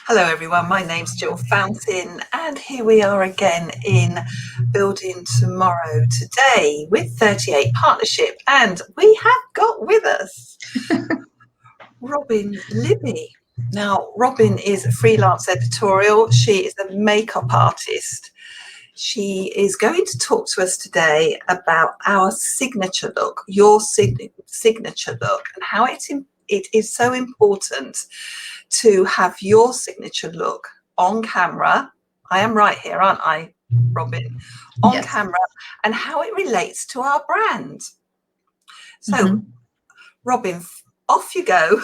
Hello, everyone. My name's Jill Fountain, and here we are again in Building Tomorrow today with 38 Partnership. And we have got with us Robin Libby. Now, Robin is a freelance editorial, she is a makeup artist. She is going to talk to us today about our signature look, your signature look, and how it is so important to have your signature look on camera. I am right here, aren't I, Robin? On Yes. camera, and how it relates to our brand. So, Robin, off you go.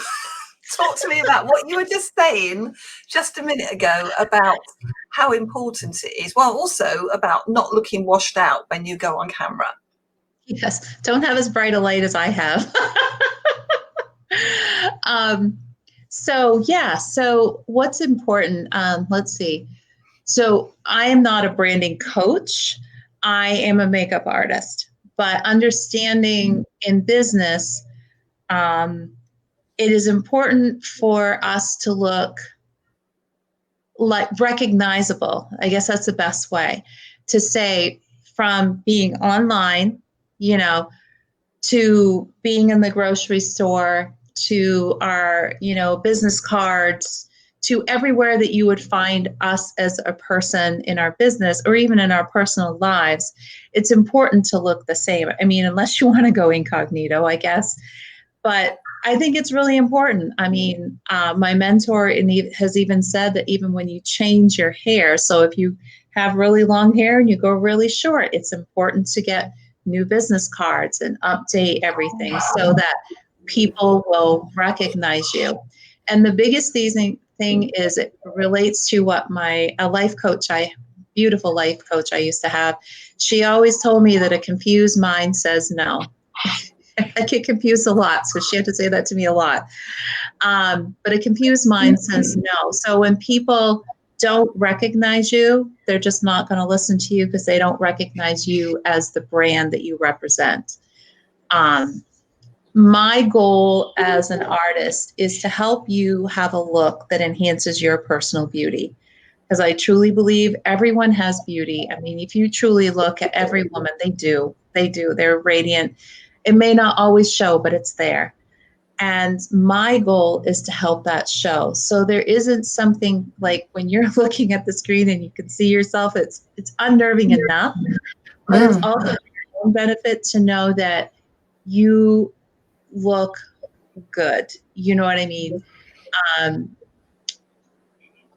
Talk to me about what you were just saying just a minute ago about how important it is. Well, also about not looking washed out when you go on camera. Yes. Don't have as bright a light as I have. So what's important? Let's see. So I am not a branding coach. I am a makeup artist, but understanding in business, it is important for us to look like recognizable. I guess that's the best way to say, from being online, to being in the grocery store, to our, business cards, to everywhere that you would find us as a person in our business or even in our personal lives. It's important to look the same. I mean, unless you want to go incognito, I guess. But I think it's really important. I mean, my mentor has even said that even when you change your hair, so if you have really long hair and you go really short, it's important to get new business cards and update everything so that people will recognize you. And the biggest thing is it relates to what a life coach, beautiful life coach I used to have, she always told me that a confused mind says no. I get confused a lot, so she had to say that to me a lot. But a confused mind says no. So when people don't recognize you, they're just not going to listen to you because they don't recognize you as the brand that you represent. My goal as an artist is to help you have a look that enhances your personal beauty. Because I truly believe everyone has beauty. I mean, if you truly look at every woman, they do. They're radiant. It may not always show, but it's there. And my goal is to help that show. So there isn't something like when you're looking at the screen and you can see yourself, it's unnerving enough, but it's also for your own benefit to know that you look good. You know what I mean?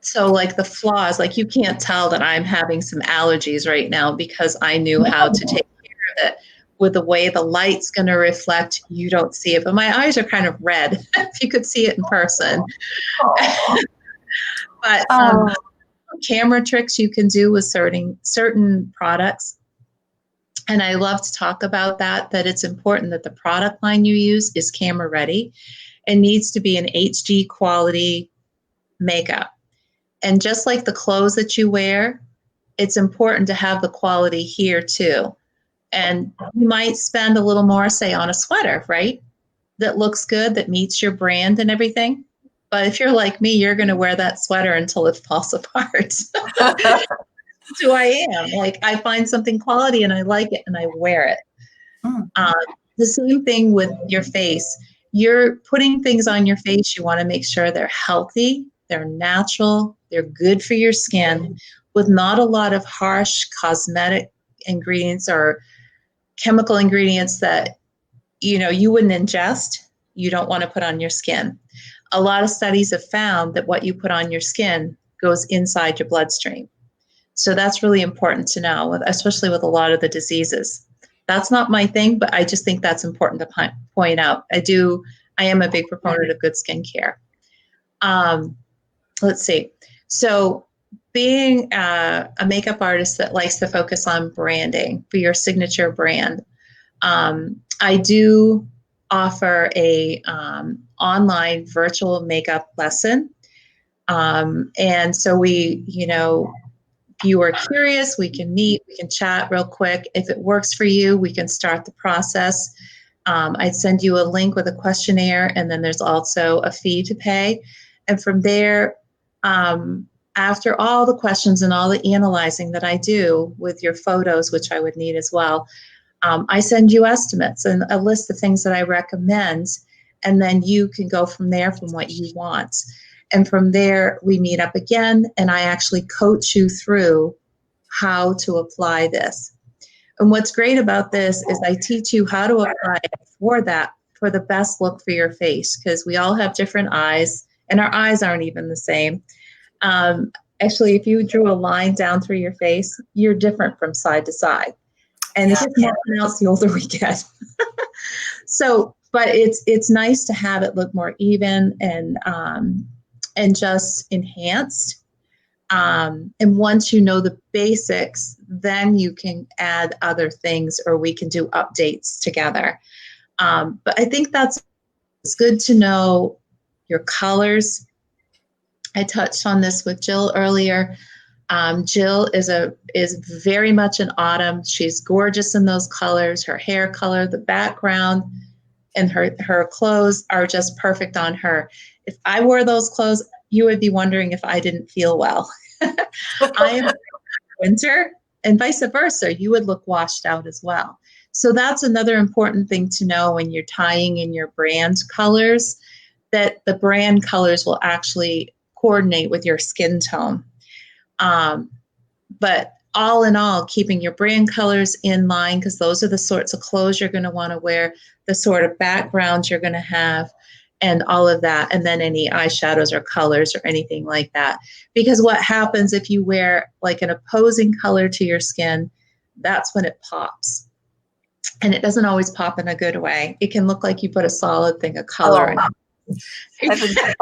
So like the flaws, like you can't tell that I'm having some allergies right now because I knew how to take care of it. With the way the light's going to reflect, you don't see it. But my eyes are kind of red if you could see it in person. But camera tricks you can do with certain products. And I love to talk about that it's important that the product line you use is camera ready. It needs to be an HD quality makeup. And just like the clothes that you wear, it's important to have the quality here too. And you might spend a little more, say, on a sweater, right? That looks good, that meets your brand and everything. But if you're like me, you're going to wear that sweater until it falls apart. That's who I am. Like, I find something quality and I like it and I wear it. The same thing with your face. You're putting things on your face, you want to make sure they're healthy, they're natural, they're good for your skin, with not a lot of harsh cosmetic ingredients or chemical ingredients that you wouldn't ingest, you don't want to put on your skin. A lot of studies have found that what you put on your skin goes inside your bloodstream. So that's really important to know, especially with a lot of the diseases. That's not my thing, but I just think that's important to point out. I am a big proponent of good skincare. Let's see. So being a makeup artist that likes to focus on branding for your signature brand, I do offer a online virtual makeup lesson. And so if you are curious, we can meet, we can chat real quick. If it works for you, we can start the process. I'd send you a link with a questionnaire, and then there's also a fee to pay. And from there, after all the questions and all the analyzing that I do with your photos, which I would need as well, I send you estimates and a list of things that I recommend, and then you can go from there from what you want. And from there, we meet up again, and I actually coach you through how to apply this. And what's great about this is I teach you how to apply it for the best look for your face, because we all have different eyes, and our eyes aren't even the same. Actually, if you drew a line down through your face, you're different from side to side. And it gets more pronounced the older we get. So, but it's nice to have it look more even and just enhanced. And once you know the basics, then you can add other things, or we can do updates together. But I think it's good to know your colors. I touched on this with Gill earlier. Gill is very much an autumn. She's gorgeous in those colors. Her hair color, the background, and her clothes are just perfect on her. If I wore those clothes, you would be wondering if I didn't feel well. I am winter, and vice versa. You would look washed out as well. So that's another important thing to know when you're tying in your brand colors, that the brand colors will actually coordinate with your skin tone. But all in all, keeping your brand colors in line, because those are the sorts of clothes you're going to want to wear, the sort of backgrounds you're going to have, and all of that, and then any eyeshadows or colors or anything like that. Because what happens if you wear like an opposing color to your skin, that's when it pops. And it doesn't always pop in a good way. It can look like you put a solid thing of color in. If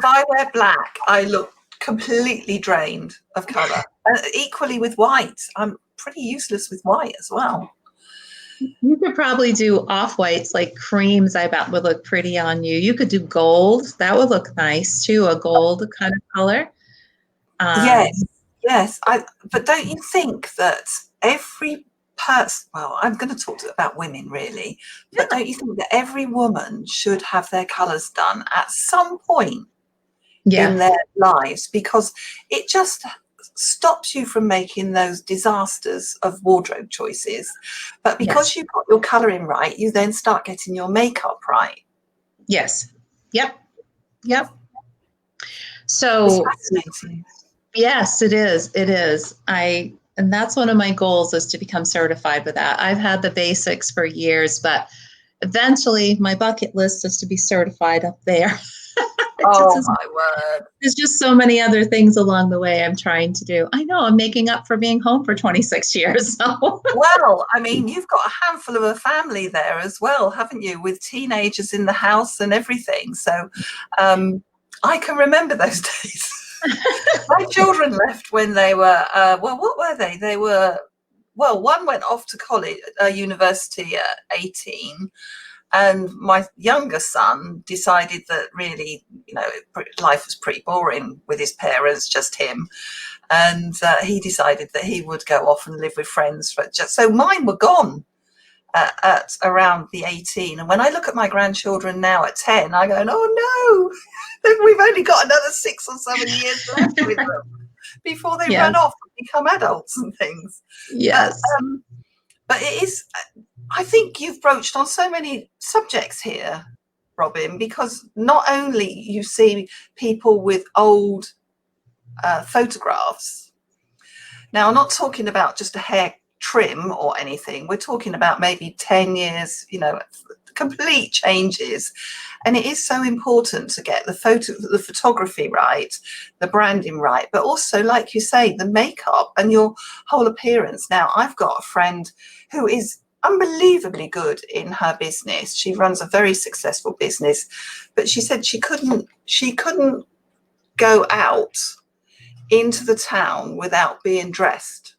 I wear black, I look completely drained of colour. Equally with white, I'm pretty useless with white as well. You could probably do off-whites, like creams, I bet would look pretty on you. You could do gold. That would look nice too, a gold kind of color. Yes. But don't you think that every person, well, I'm going to talk about women really, but don't you think that every woman should have their colours done at some point in their lives? Because it just stops you from making those disasters of wardrobe choices. But because you've got your colouring right, you then start getting your makeup right. Yes. Yep. So it's fascinating. Yes, it is. It is. And that's one of my goals, is to become certified with that. I've had the basics for years, but eventually my bucket list is to be certified up there. Oh my word. There's just so many other things along the way I'm trying to do. I know I'm making up for being home for 26 years. So. Well, I mean, you've got a handful of a family there as well, haven't you? With teenagers in the house and everything. So I can remember those days. My children left when they were, what were they? They were, one went off to college, university at 18. And my younger son decided that really, life was pretty boring with his parents, just him. And he decided that he would go off and live with friends. So mine were gone at around the 18. And when I look at my grandchildren now at 10, I go, oh no, we've only got another 6 or 7 years left with them before they run off and become adults and things. Yes. But it is, I think you've broached on so many subjects here, Robin, because not only you see people with old photographs. Now, I'm not talking about just a hair trim or anything. We're talking about maybe 10 years, complete changes. And it is so important to get the photography right, the branding right, but also, like you say, the makeup and your whole appearance. Now, I've got a friend who is unbelievably good in her business. She runs a very successful business, but she said she couldn't go out into the town without being dressed,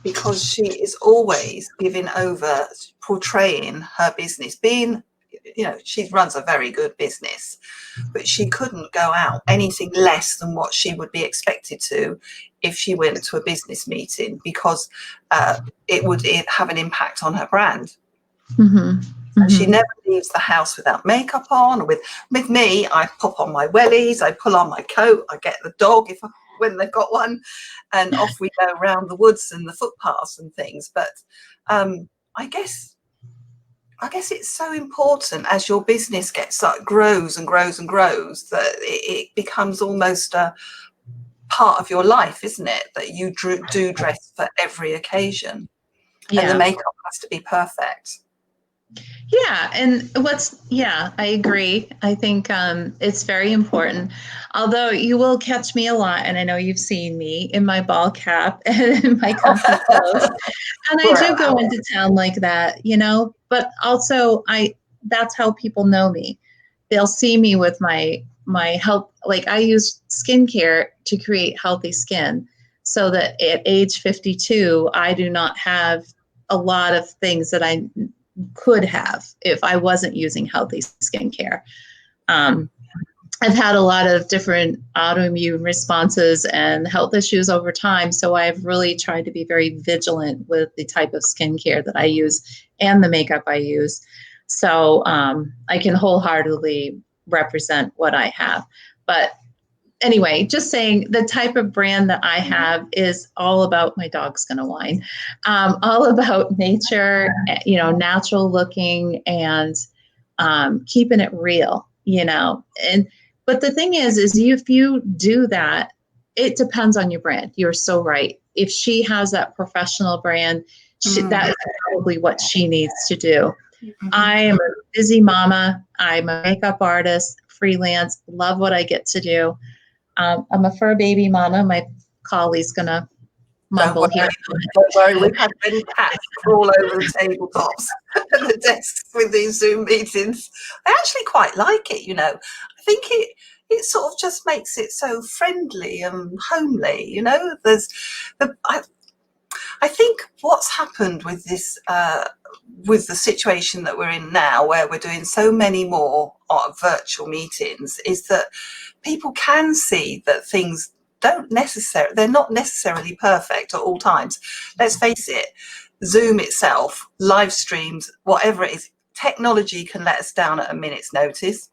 because she is always giving over portraying her business, being, she runs a very good business, but she couldn't go out anything less than what she would be expected to if she went to a business meeting, because it would have an impact on her brand. Mm-hmm. And she Mm-hmm. never leaves the house without makeup on. With me, I pop on my wellies, I pull on my coat, I get the dog when they've got one, and off we go around the woods and the footpaths and things. But I guess it's so important as your business grows and grows and grows that it becomes almost a part of your life, isn't it? That you do dress for every occasion, and the Yeah. makeup has to be perfect. Yeah, and I agree. I think it's very important. Although you will catch me a lot, and I know you've seen me in my ball cap and in my comfy clothes. And I do go into town like that, but also that's how people know me. They'll see me with my health, like I use skincare to create healthy skin so that at age 52, I do not have a lot of things that I could have if I wasn't using healthy skincare. I've had a lot of different autoimmune responses and health issues over time, so I've really tried to be very vigilant with the type of skincare that I use and the makeup I use. So I can wholeheartedly represent what I have. But anyway, just saying the type of brand that I have is all about, my dog's going to whine, all about nature, natural looking, and keeping it real, but the thing is if you do that, it depends on your brand. You're so right. If she has that professional brand, that is probably what she needs to do. Mm-hmm. I am a busy mama. I'm a makeup artist, freelance, love what I get to do. I'm a fur baby mama. My collie's going to mumble here. Don't worry, we've had many cats crawl over the tabletops and the desks with these Zoom meetings. I actually quite like it, I think it sort of just makes it so friendly and homely, I think what's happened with this, with the situation that we're in now, where we're doing so many more virtual meetings, is that people can see that things they're not necessarily perfect at all times. Let's face it, Zoom itself, live streams, whatever it is, technology can let us down at a minute's notice.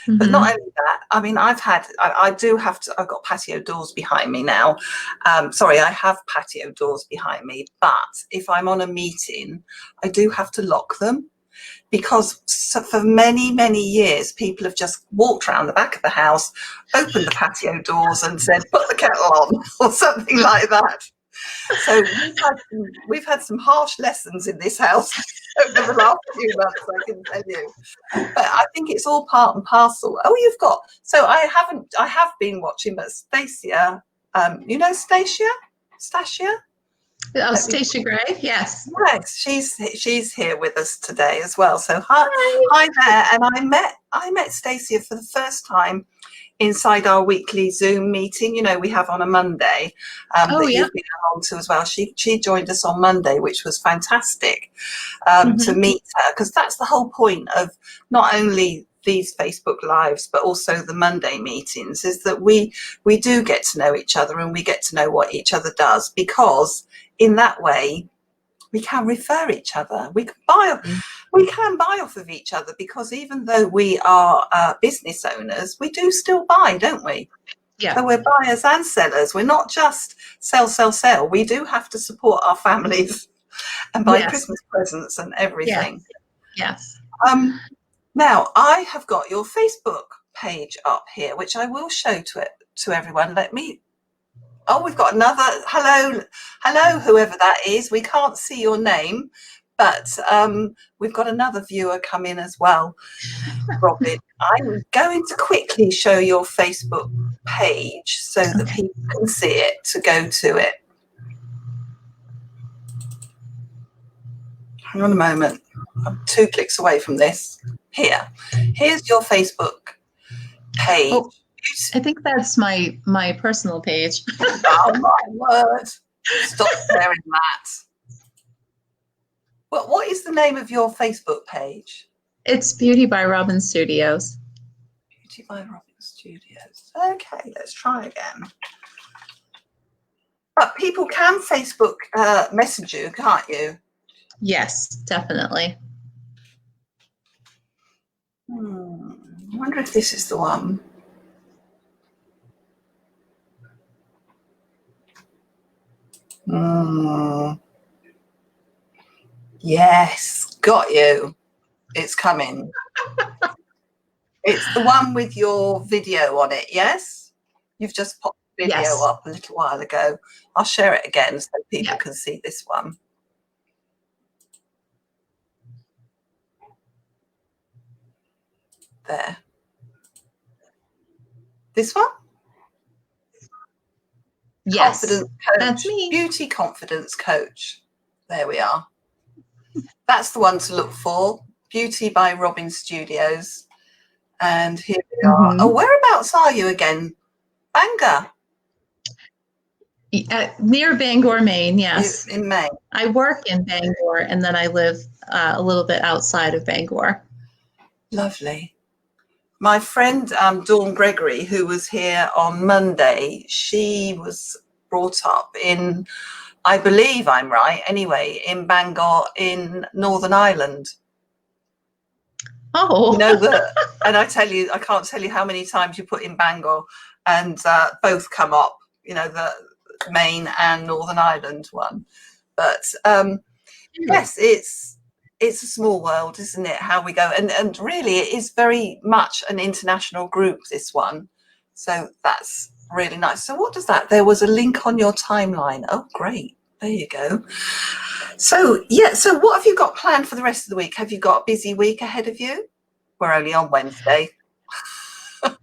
Mm-hmm. But not only that, I mean, I've got patio doors behind me now. I have patio doors behind me, but if I'm on a meeting, I do have to lock them, because for many, many years, people have just walked around the back of the house, opened the patio doors and said, put the kettle on, or something like that. So we've had some harsh lessons in this house over the last few months, I can tell you. But I think it's all part and parcel. Oh, I have been watching, but Stacia, Stacia? Oh, Stacia Gray, yes. Yes, she's here with us today as well. So hi there. And I met Stacia for the first time inside our weekly Zoom meeting, we have on a Monday, you've been along to as well. She joined us on Monday, which was fantastic to meet her, because that's the whole point of not only these Facebook Lives, but also the Monday meetings, is that we do get to know each other, and we get to know what each other does, because in that way we can refer each other. We can buy off of each other, because even though we are business owners, we do still buy, don't we? Yeah. So we're buyers and sellers. We're not just sell. We do have to support our families and buy Christmas presents and everything. Yes. Now, I have got your Facebook page up here, which I will show to everyone. We've got another, hello, whoever that is. We can't see your name, but we've got another viewer come in as well, Robin. I'm going to quickly show your Facebook page so that people can see it, to go to it. Hang on a moment. I'm 2 clicks away from this. Here's your Facebook page. Oh, I think that's my personal page. Oh my word. Stop sharing that. Well, what is the name of your Facebook page? It's Beauty by Robin Studios. Beauty by Robin Studios. Okay, let's try again. But people can Facebook message you, can't you? Yes, definitely. I wonder if this is the one. Yes, got you. It's coming. It's the one with your video on it, yes? You've just popped the video Yes. up a little while ago. I'll share it again so people can see this one. There. This one? Yes. Confidence coach. That's me. Beauty confidence coach. There we are. That's the one to look for. Beauty by Robin Studios. And here we are. Oh, whereabouts are you again? Bangor. Near Bangor, Maine, yes. In Maine. I work in Bangor, and then I live a little bit outside of Bangor. Lovely. My friend Dawn Gregory, who was here on Monday, she was brought up in, I believe I'm right, anyway, in Bangor in Northern Ireland. Oh. You know that, and I can't tell you how many times you put in Bangor and both come up, you know, the Maine and Northern Ireland one. But yes, it's a small world, isn't it, how we go, and really it is very much an international group, this one, so that's really nice. So what does that, there was a link on your timeline. Oh great, there you go. So yeah, so what have you got planned for the rest of the week? Have you got a busy week ahead of you? We're only on Wednesday.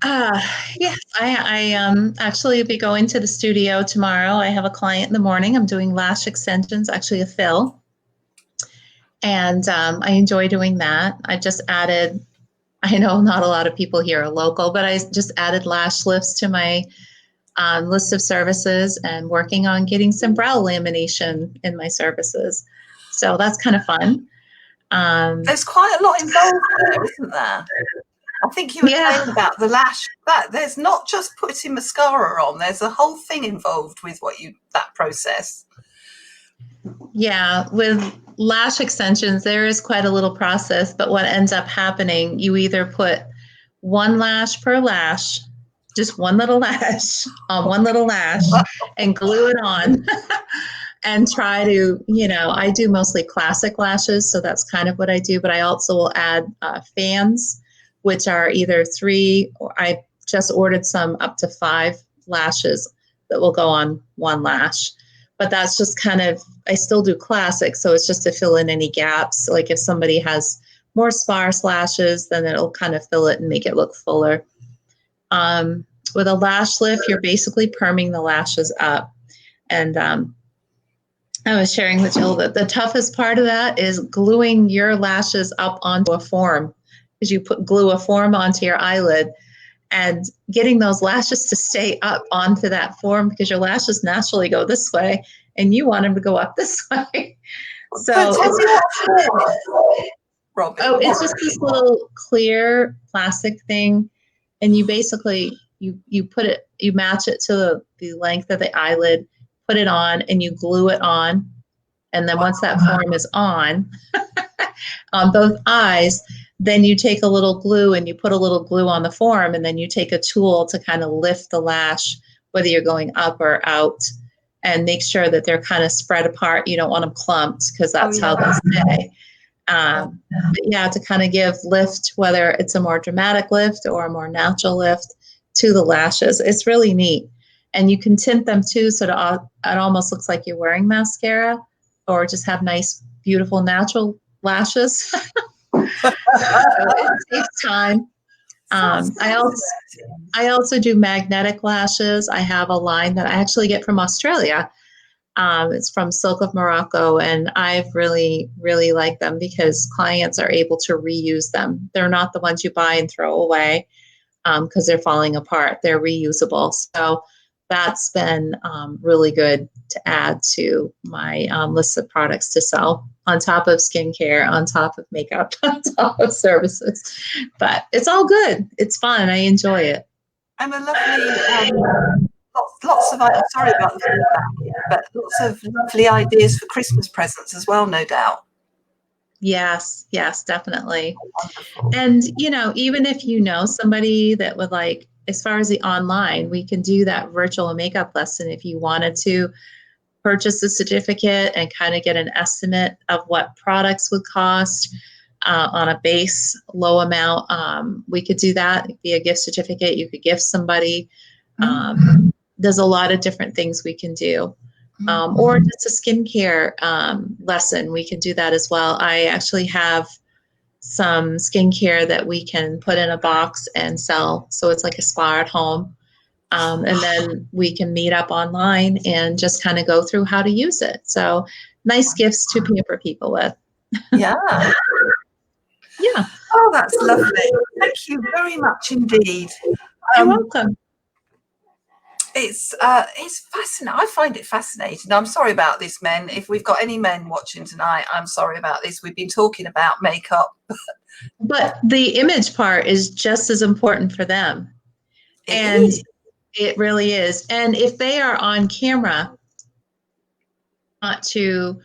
Yes, I actually will be going to the studio tomorrow. I have a client in the morning. I'm doing lash extensions, actually a fill. And I enjoy doing that. I just added, I know not a lot of people here are local, but I just added lash lifts to my list of services and working on getting some brow lamination in my services. So that's kind of fun. There's quite a lot involved there, isn't there? I think you were saying about the lash, that there's not just putting mascara on, there's a whole thing involved with that process. Yeah, with lash extensions, there is quite a little process, but what ends up happening, you either put one lash per lash, just one little lash on one little lash and glue it on and try to, you know, I do mostly classic lashes, so that's kind of what I do, but I also will add fans, which are either 3, or I just ordered some up to 5 lashes that will go on one lash. But that's just kind of, I still do classic, so it's just to fill in any gaps. Like if somebody has more sparse lashes, then it'll kind of fill it and make it look fuller. With a lash lift, you're basically perming the lashes up. And I was sharing with Gill that the toughest part of that is gluing your lashes up onto a form, because you glue a form onto your eyelid and getting those lashes to stay up onto that form, because your lashes naturally go this way and you want them to go up this way. So it's just this little clear plastic thing, and you basically you put it, you match it to the length of the eyelid, put it on, and you glue it on. And then once that form is on both eyes, then you take a little glue and you put a little glue on the form, and then you take a tool to kind of lift the lash, whether you're going up or out, and make sure that they're kind of spread apart. You don't want them clumped, because that's how they stay. But yeah, to kind of give lift, whether it's a more dramatic lift or a more natural lift to the lashes. It's really neat. And you can tint them too, so it almost looks like you're wearing mascara, or just have nice, beautiful, natural lashes. So it saves time. I also do magnetic lashes. I have a line that I actually get from Australia. It's from Silk of Morocco, and I've really, really liked them because clients are able to reuse them. They're not the ones you buy and throw away because they're falling apart. They're reusable. So that's been really good to add to my list of products to sell, on top of skincare, on top of makeup, on top of services. But it's all good. It's fun. I enjoy it. I'm a lovely, lots of, sorry about the feedback, but lots of lovely ideas for Christmas presents as well, no doubt. Yes, yes, definitely. Wonderful. And, you know, even if you know somebody that would like, as far as the online, we can do that virtual makeup lesson if you wanted to purchase the certificate and kind of get an estimate of what products would cost on a base low amount. We could do that. It'd be a gift certificate. You could gift somebody. There's a lot of different things we can do. Or just a skincare lesson. We can do that as well. I actually have some skincare that we can put in a box and sell. So it's like a spa at home. And then we can meet up online and just kind of go through how to use it. So nice gifts to pamper people with. Yeah. Yeah. Oh, that's lovely. Thank you very much indeed. You're welcome. It's fascinating. I find it fascinating. I'm sorry about this, men. If we've got any men watching tonight, I'm sorry about this. We've been talking about makeup. But the image part is just as important for them. It really is. And if they are on camera, not to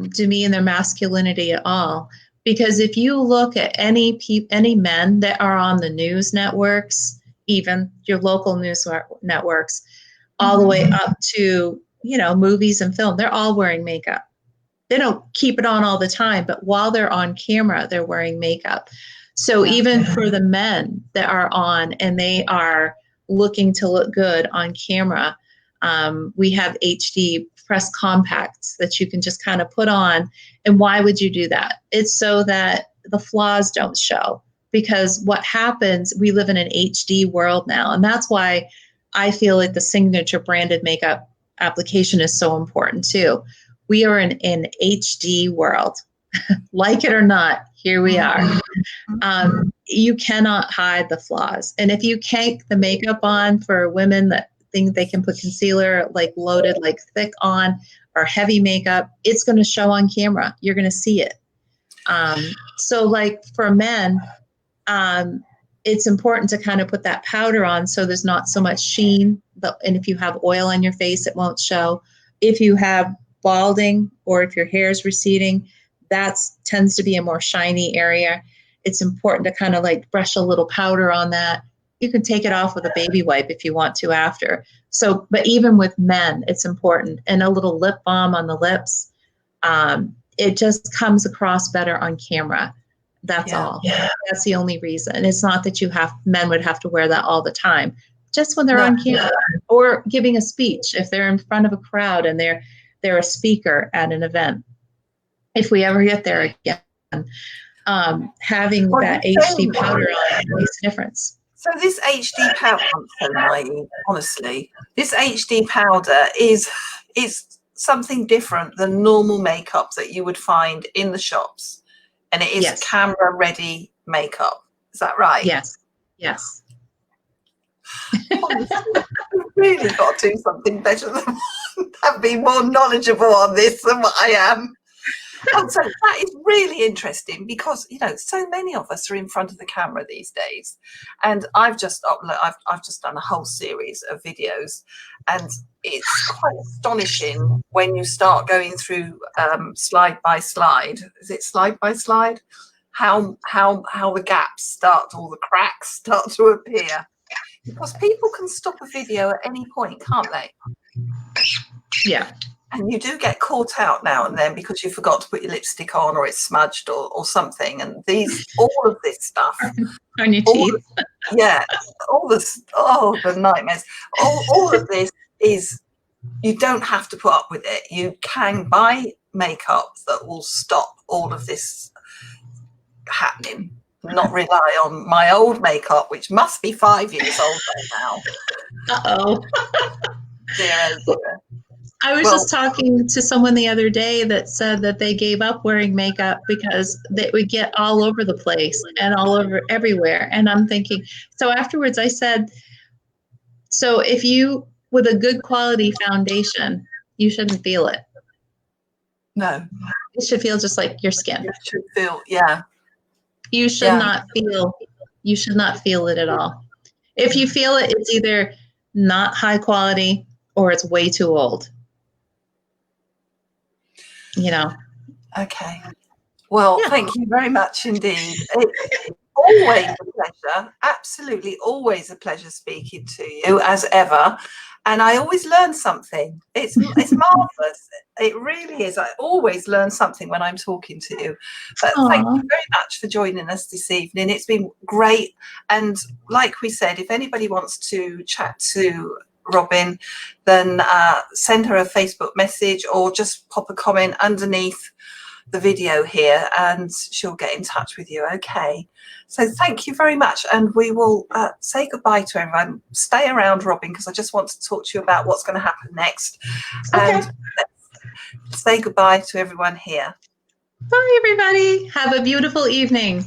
demean their masculinity at all. Because if you look at any men that are on the news networks, even your local news networks, all the way up to, you know, movies and film, they're all wearing makeup. They don't keep it on all the time, but while they're on camera, they're wearing makeup. So even for the men that are on and they are looking to look good on camera, we have HD press compacts that you can just kind of put on. And why would you do that? It's so that the flaws don't show. Because what happens, we live in an HD world now. And that's why I feel like the signature branded makeup application is so important too. We are in an HD world. Like it or not, here we are. You cannot hide the flaws. And if you cake the makeup on for women that think they can put concealer like loaded, like thick on, or heavy makeup, it's going to show on camera. You're going to see it. So like for men, it's important to kind of put that powder on so there's not so much sheen. And if you have oil on your face, it won't show. If you have balding or if your hair is receding, that tends to be a more shiny area. It's important to kind of like brush a little powder on that. You can take it off with a baby wipe if you want to after. So, but even with men, it's important. And a little lip balm on the lips. It just comes across better on camera. That's all. That's the only reason. It's not that men would have to wear that all the time. Just when they're on camera or giving a speech, if they're in front of a crowd and they're a speaker at an event. If we ever get there again, having that HD powder on makes a difference. So this HD powder, I'm so naive, honestly. This HD powder is something different than normal makeup that you would find in the shops. And it is camera ready makeup. Is that right? Yes. Yes. Honestly, you've really got to do something better than that, be more knowledgeable on this than what I am. And so that is really interesting because, you know, so many of us are in front of the camera these days. And I've just done a whole series of videos, and it's quite astonishing when you start going through slide by slide. Is it slide by slide? How the gaps start, all the cracks start to appear. Because people can stop a video at any point, can't they? Yeah. And you do get caught out now and then because you forgot to put your lipstick on or it's smudged or something. And all of this stuff. On your teeth. The nightmares. All of this is, you don't have to put up with it. You can buy makeup that will stop all of this happening. Not rely on my old makeup, which must be 5 years old by now. Uh-oh. Dear. I was just talking to someone the other day that said that they gave up wearing makeup because they would get all over the place and all over everywhere. And I'm thinking, so afterwards I said, so if you, with a good quality foundation, you shouldn't feel it. No. It should feel just like your skin. It should feel, yeah. You should not feel it at all. If you feel it, it's either not high quality or it's way too old. You know. Okay. Well, Yeah. thank you very much indeed. It's always a pleasure, absolutely always a pleasure speaking to you as ever. And I always learn something. It's marvelous. It really is. I always learn something when I'm talking to you. But thank Aw. you very much for joining us this evening. It's been great. And like we said, if anybody wants to chat to Robin, then send her a Facebook message or just pop a comment underneath the video here and she'll get in touch with you. Okay, so thank you very much, and we will say goodbye to everyone. Stay around, Robin, because I just want to talk to you about what's going to happen next. Okay. And let's say goodbye to everyone here. Bye, everybody. Have a beautiful evening.